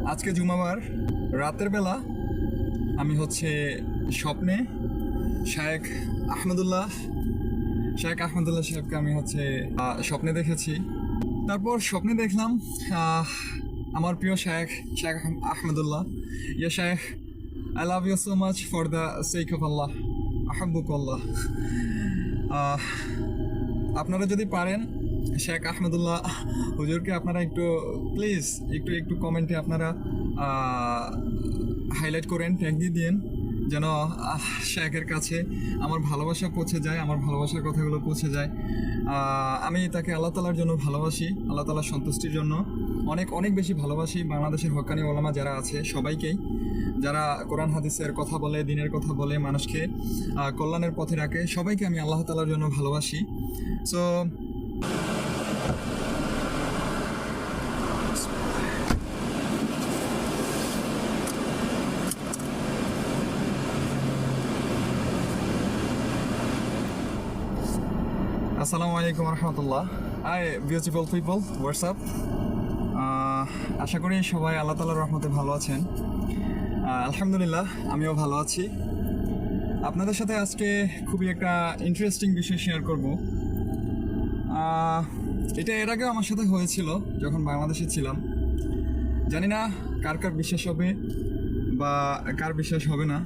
আজকে জুমাবার রাতের বেলা আমি স্বপ্নে শায়েখ আহমদুল্লাহ সাহেবকে আমি স্বপ্নে দেখেছি। তারপর স্বপ্নে দেখলাম আমার প্রিয় শেখ আহমদুল্লাহ, ইয়া শেখ, I love you so much for the sake of Allah, আহাব্বুক আল্লাহ। আপনারা যদি পারেন শেখ আহমদুল্লাহ হুজুরকে আপনারা একটু প্লিজ একটু কমেন্টে আপনারা হাইলাইট করেন, ট্যাগ দিয়ে দিন, যেন শেখের কাছে আমার ভালোবাসা পৌঁছে যায়, আমার ভালোবাসার কথাগুলো পৌঁছে যায়। আমি তাকে আল্লাহ তালার জন্য ভালোবাসি, আল্লাহ তালার সন্তুষ্টির জন্য অনেক অনেক বেশি ভালোবাসি। বাংলাদেশের হক্কানি ওলামা যারা আছে সবাইকেই, যারা কোরআন হাদিসের কথা বলে, দিনের কথা বলে, মানুষকে কল্যাণের পথে রাখে, সবাইকে আমি আল্লাহ তালার জন্য ভালোবাসি। সো আসসালামু আলাইকুম রহমতুল্লাহ। Hi beautiful people, WhatsApp. আশা করি সবাই আল্লাহ তালার রহমতে ভালো আছেন। আলহামদুলিল্লাহ, আমিও ভালো আছি। আপনাদের সাথে আজকে খুবই একটা ইন্টারেস্টিং বিষয় শেয়ার করব। এটা এর আগেও আমার সাথে হয়েছিল যখন বাংলাদেশে ছিলাম। জানি না কার কার বিশ্বাস হবে বা কার বিশ্বাস হবে না।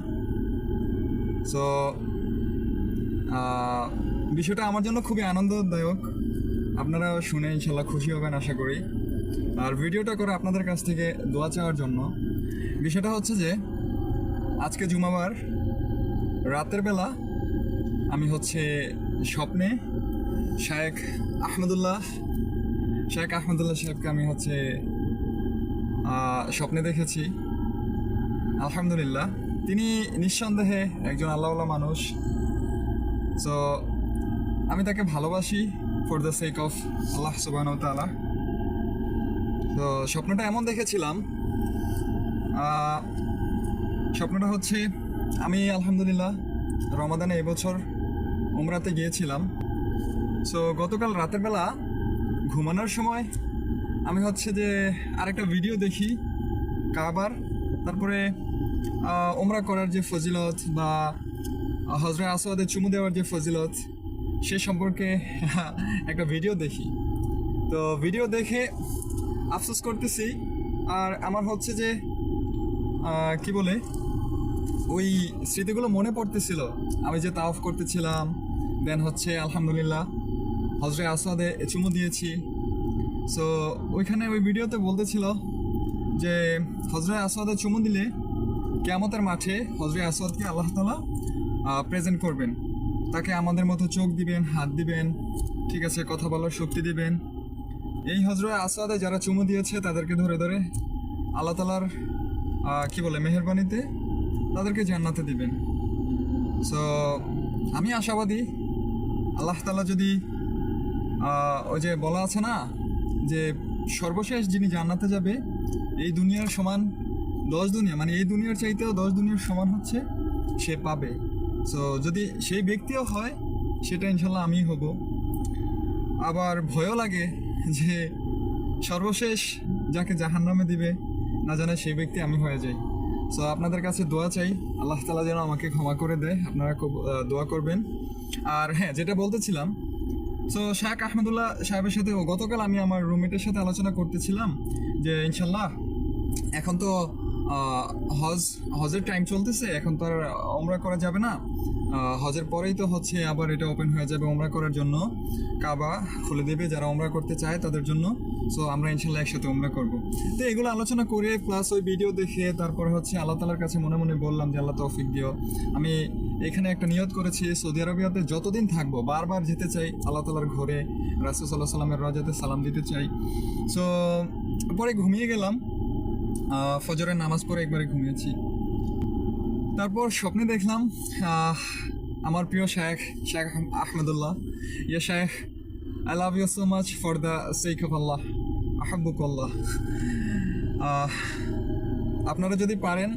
সো বিষয়টা আমার জন্য খুবই আনন্দদায়ক। আপনারা শুনে ইনশাল্লাহ খুশি হবেন আশা করি। আর ভিডিওটা করে আপনাদের কাছ থেকে দোয়া চাওয়ার জন্য। বিষয়টা হচ্ছে যে আজকে জুমাবার রাতের বেলা আমি স্বপ্নে শেখ আহমদুল্লাহ সাহেবকে আমি স্বপ্নে দেখেছি। আলহামদুলিল্লাহ, তিনি নিঃসন্দেহে একজন আল্লাহওয়ালা মানুষ। সো আমি তাকে ভালোবাসি ফর দ্য সেক অফ আল্লাহ সুবহানাহু ওয়া তাআলা। তো স্বপ্নটা এমন দেখেছিলাম, স্বপ্নটা আমি আলহামদুলিল্লাহ রমাদানে এবছর উমরাতে গিয়েছিলাম। সো গতকাল রাতের বেলা ঘুমানোর সময় আমি যে আরেকটা ভিডিও দেখি কাবার, তারপরে উমরা করার যে ফজিলত বা হজরত আসওয়াদে চুমু দেওয়ার যে ফজিলত সে সম্পর্কে একটা ভিডিও দেখি। তো ভিডিও দেখে আফসোস করতেছি, আর আমার যে কি বলে ওই স্মৃতিগুলো মনে পড়তেছিল। আমি যে তাওয়াফ করতেছিলাম, দেন আলহামদুলিল্লাহ হজরত আসওয়াদে চুমু দিয়েছি। সো ওইখানে ওই ভিডিওতে বলতেছিল যে হজরত আসওয়াদে চুমু দিলে কিয়ামতের মাঠে হজরত আসওয়াদকে আল্লাহ তাআলা প্রেজেন্ট করবেন, তাকে আমাদের মতো চোখ দিবেন, হাত দিবেন, ঠিক আছে, কথা বলার শক্তি দিবেন। এই হজরত আসওয়াদে যারা চুমু দিয়েছে তাদেরকে ধরে ধরে আল্লাহ তাআলার কি বলে মেহেরবানিতে তাদেরকে জান্নাতে দিবেন। সো আমি আশাবাদী আল্লাহ তাআলা যদি ওই যে বলা আছে না যে সর্বশেষ যিনি জান্নাতে যাবে এই দুনিয়ার সমান 10 দুনিয়া, মানে এই দুনিয়ার চাইতেও 10 দুনিয়ার সমান সে পাবে। সো যদি সেই ব্যক্তিও হয় সেটা ইনশাল্লাহ আমিই হব। আবার ভয়ও লাগে যে সর্বশেষ যাকে জাহান্নামে দিবে না জানে সেই ব্যক্তি আমি হয়ে যাই। সো আপনাদের কাছে দোয়া চাই, আল্লাহ তাআলা যেন আমাকে ক্ষমা করে দেয়, আপনারা খুব দোয়া করবেন। আর হ্যাঁ, যেটা বলতেছিলাম, সো শেখ আহমদুল্লাহ সাহেবের সাথে গতকাল আমি আমার রুমমেটের সাথে আলোচনা করতেছিলাম যে ইনশাল্লাহ এখন তো হজের টাইম চলতেছে, এখন তো আর ওমরা করা যাবে না। হজের পরেই তো আবার এটা ওপেন হয়ে যাবে ওমরা করার জন্য, কাবা খুলে দেবে যারা ওমরা করতে চায় তাদের জন্য। সো আমরা ইনশাল্লাহ একসাথে ওমরা করবো। তো এগুলো আলোচনা করে প্লাস ওই ভিডিও দেখে তারপরে আল্লাহ তাআলার কাছে মনে মনে বললাম যে আল্লাহ তৌফিক দিও। আমি এখানে একটা নিয়ত করেছি, সৌদি আরবিয়াতে যতদিন থাকবো বারবার যেতে চাই আল্লাহ তাআলার ঘরে, রাসূল সাল্লাল্লাহু আলাইহি ওয়াসাল্লামের রওজাতে সালাম দিতে চাই। সো পরে ঘুমিয়ে গেলাম, ফজরের নামাজ পড়ে একবারে ঘুমিয়েছি। তারপর স্বপ্নে দেখলাম আমার প্রিয় শেখ আহমদুল্লাহ, ইয়া শেখ, I love you so much for the sake of Allah, আহাব্বুক আল্লাহ। আপনারা যদি পারেন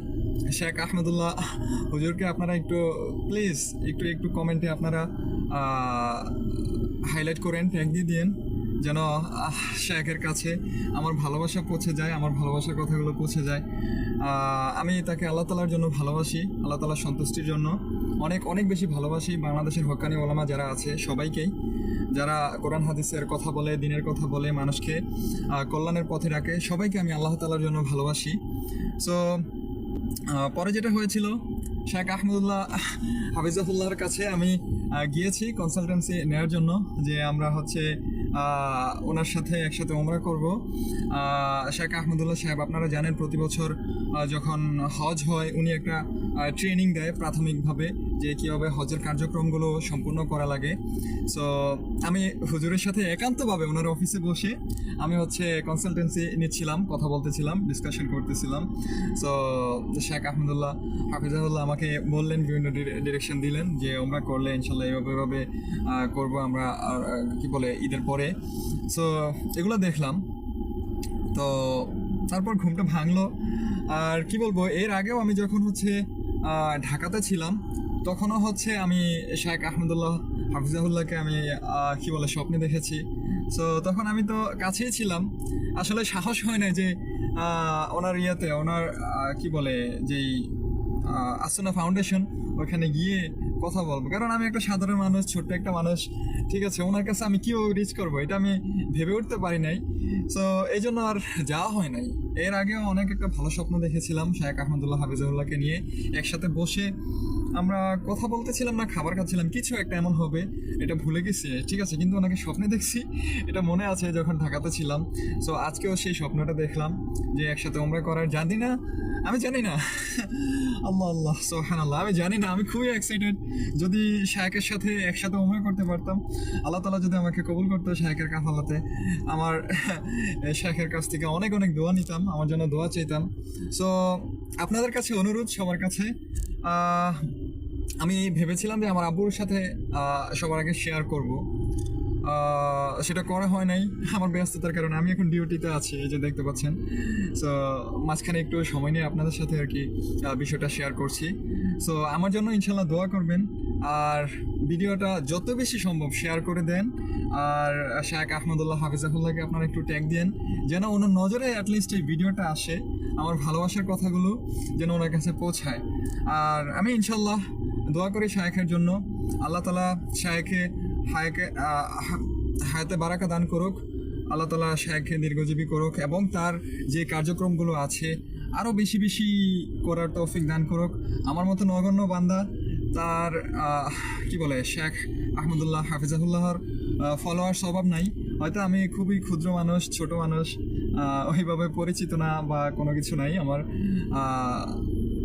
শেখ আহমদুল্লাহ হুজুরকে আপনারা একটু প্লিজ একটু কমেন্টে আপনারা হাইলাইট করেন, ট্যাগ দিয়ে দিন, যেন শেখের কাছে আমার ভালোবাসা পৌঁছে যায়, আমার ভালোবাসার কথাগুলো পৌঁছে যায়। আমি তাকে আল্লাহ তালার জন্য ভালোবাসি, আল্লাহ তালার সন্তুষ্টির জন্য অনেক অনেক বেশি ভালোবাসি। বাংলাদেশের হক্কানি ওলামা যারা আছে সবাইকেই, যারা কোরআন হাদিসের কথা বলে, দিনের কথা বলে, মানুষকে কল্যাণের পথে রাখে, সবাইকে আমি আল্লাহ তালার জন্য ভালোবাসি। সো পরে যেটা হয়েছিল, শেখ আহমদুল্লাহ হাফিজাহুল্লাহর কাছে আমি গিয়েছি কনসালটেন্সি নেওয়ার জন্য, যে আমরা হচ্ছে ওনার সাথে একসাথে ওমরা করব। শেখ আহমদুল্লাহ সাহেব, আপনারা জানেন প্রতি বছর যখন হজ হয় উনি একটা ট্রেনিং দেয় প্রাথমিকভাবে, যে কীভাবে হজের কার্যক্রমগুলো সম্পূর্ণ করা লাগে। সো আমি হুজুরের সাথে একান্তভাবে ওনার অফিসে বসে আমি হচ্ছে কনসালটেন্সি নিচ্ছিলাম, কথা বলতেছিলাম, ডিসকাশন করতেছিলাম। সো শেখ আহমদুল্লাহ হাফিজাহুল্লাহ আমাকে বললেন, বিভিন্ন ডিরেকশন দিলেন যে ওমরা করলে ইনশাল্লাহ এভাবে করবো আমরা, কি বলে ঈদের পরে। সো এগুলো দেখলাম, তো তারপর ঘুমটা ভাঙলো। আর কি বলবো, এর আগেও আমি যখন হচ্ছে ঢাকাতে ছিলাম তখনও হচ্ছে আমি শেখ আহমদুল্লাহ হাফিজাহুল্লাহকে আমি কি বলে স্বপ্নে দেখেছি। সো তখন আমি তো কাছেই ছিলাম, আসলে সাহস হয় না যে ওনার ওনার কি বলে যেই আসনা ফাউন্ডেশন ওখানে গিয়ে কথা বলবো, কারণ আমি একটা সাধারণ মানুষ, ছোট্ট একটা মানুষ, ঠিক আছে। ওনার কাছে আমি কীভাবে রিচ করবো এটা আমি ভেবে উঠতে পারি নাই। সো এই জন্য আর যাওয়া হয় নাই। এর আগেও অনেক একটা ভালো স্বপ্ন দেখেছিলাম শেখ আহমদুল্লাহ হাফিজাহুল্লাহকে নিয়ে একসাথে বসে আমরা কথা বলতেছিলাম না খাবার খাচ্ছিলাম, কিছু একটা এমন হবে, এটা ভুলে গেছি, ঠিক আছে, কিন্তু ওনাকে স্বপ্নে দেখছি, এটা মনে আছে যখন ঢাকাতে ছিলাম। সো আজকেও সেই স্বপ্নটা দেখলাম যে একসাথে ওমরা করার, জানি না, আমি জানি না আল্লাহ আল্লাহ সুবহানাল্লাহ, আমি জানি না, আমি খুবই এক্সাইটেড। যদি শায়েকের সাথে একসাথে ওমরা করতে পারতাম, আল্লাহ তাআলা যদি আমাকে কবুল করতো শায়েকের কাফালাতে, আমার শায়েকের কাছ থেকে অনেক অনেক দোয়া নিতাম, আমার জন্য দোয়া চাইতাম। সো আপনাদের কাছে অনুরোধ, সবার কাছে, আমি ভেবেছিলাম যে আমার আব্বুর সাথে সবার আগে শেয়ার করব, সেটা করা হয় নাই আমার ব্যস্ততার কারণে। আমি এখন ডিউটিতে আছি, এই যে দেখতে পাচ্ছেন। সো মাঝখানে একটু সময় নিয়ে আপনাদের সাথে আর কি বিষয়টা শেয়ার করছি। সো আমার জন্য ইনশাল্লাহ দোয়া করবেন, আর ভিডিওটা যত বেশি সম্ভব শেয়ার করে দেন। আর শেখ আহমদুল্লাহ হাফিজাহুল্লাহকে আপনারা একটু ট্যাগ দেন, যেন ওনার নজরে অ্যাটলিস্ট এই ভিডিওটা আসে, আমার ভালোবাসার কথাগুলো যেন ওনার কাছে পৌঁছায়। আর আমি ইনশাল্লাহ দোয়া করি শায়েখের জন্য, আল্লাহ তালা শায়েখে হায়াতে বারাকা দান করুক, আল্লাহ তালা শায়েখকে দীর্ঘজীবী করুক, এবং তার যে কার্যক্রমগুলো আছে আরও বেশি বেশি করার তৌফিক দান করুক। আমার মতো নগণ্য বান্দা তার কি বলে শেখ আহমদুল্লাহ হাফিজাহুল্লাহর ফলোয়ার স্বভাব নাই, হয়তো আমি খুবই ক্ষুদ্র মানুষ, ছোট মানুষ, ওইভাবে পরিচিত না বা কোনো কিছু নাই আমার।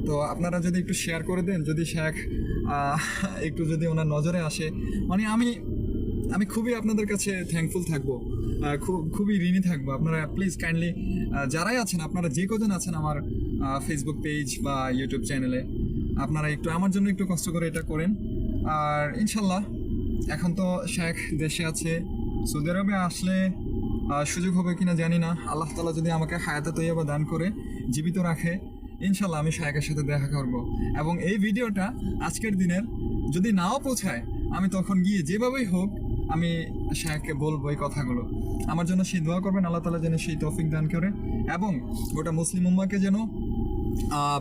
তো আপনারা যদি একটু শেয়ার করে দেন, যদি শেখ একটু যদি ওনার নজরে আসে, মানে আমি খুবই আপনাদের কাছে থ্যাঙ্কফুল থাকবো, খুবই ঋণী থাকবো। আপনারা প্লিজ কাইন্ডলি যারাই আছেন, আপনারা যে কজন আছেন আমার ফেসবুক পেজ বা ইউটিউব চ্যানেলে, আপনারা একটু আমার জন্য একটু কষ্ট করে এটা করেন। আর ইনশাল্লাহ এখন তো শেখ দেশে আছে, সৌদি আরবে আসলে সুযোগ হবে কিনা জানি না, আল্লাহ তাআলা যদি আমাকে হায়াতে তৈয়বা দান করে জীবিত রাখে, ইনশাল্লাহ আমি শায়েকের সাথে দেখা করব। এবং এই ভিডিওটা আজকের দিনের যদি নাও পৌঁছায়, আমি তখন গিয়ে যেভাবেই হোক আমি শায়েককে বলবো এই কথাগুলো। আমার জন্য সেই দোয়া করবেন, আল্লাহ তাআলা যেন সেই তৌফিক দান করে, এবং গোটা মুসলিম উম্মাহকে যেন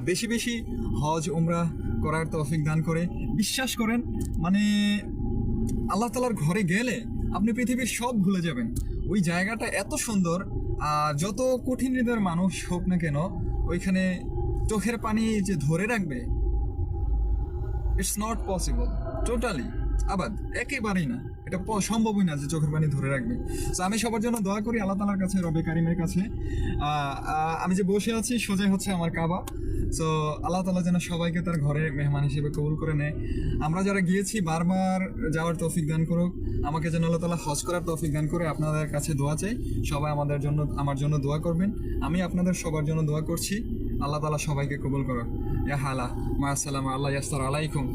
বেশি বেশি হজ উমরা করার তৌফিক দান করে। বিশ্বাস করেন, মানে আল্লাহ তাআলার ঘরে গেলে আপনি পৃথিবীর সব ভুলে যাবেন। ওই জায়গাটা এত সুন্দর, যত কঠিন হৃদয়ের মানুষ হোক না কেন, ওইখানে চোখের পানি যে ধরে রাখবে, ইটস নট পসিবল, টোটালি আবাদ, একেবারেই না, এটা সম্ভবই না যে চোখের পানি ধরে রাখবে। তো আমি সবার জন্য দোয়া করি আল্লাহ তাআলার কাছে, রবে কারিমের কাছে। আমি যে বসে আছি সোজাই হচ্ছে আমার কাবা। সো আল্লাহ তাআলা যেন সবাইকে তার ঘরে মেহমান হিসেবে কবুল করে নেয়। আমরা যারা গিয়েছি বারবার যাওয়ার তৌফিক দান করুক, আমাকে যেন আল্লাহ তাআলা হজ করার তৌফিক দান করে। আপনাদের কাছে দোয়া চাই, সবাই আমার জন্য দোয়া করবেন, আমি আপনাদের সবার জন্য দোয়া করছি। আল্লাহ তাআলা সবাইকে কবুল করুক। ইয়া হালা মা আসসালামু আল্লাহ ইয়াস্তার আলাইকুম।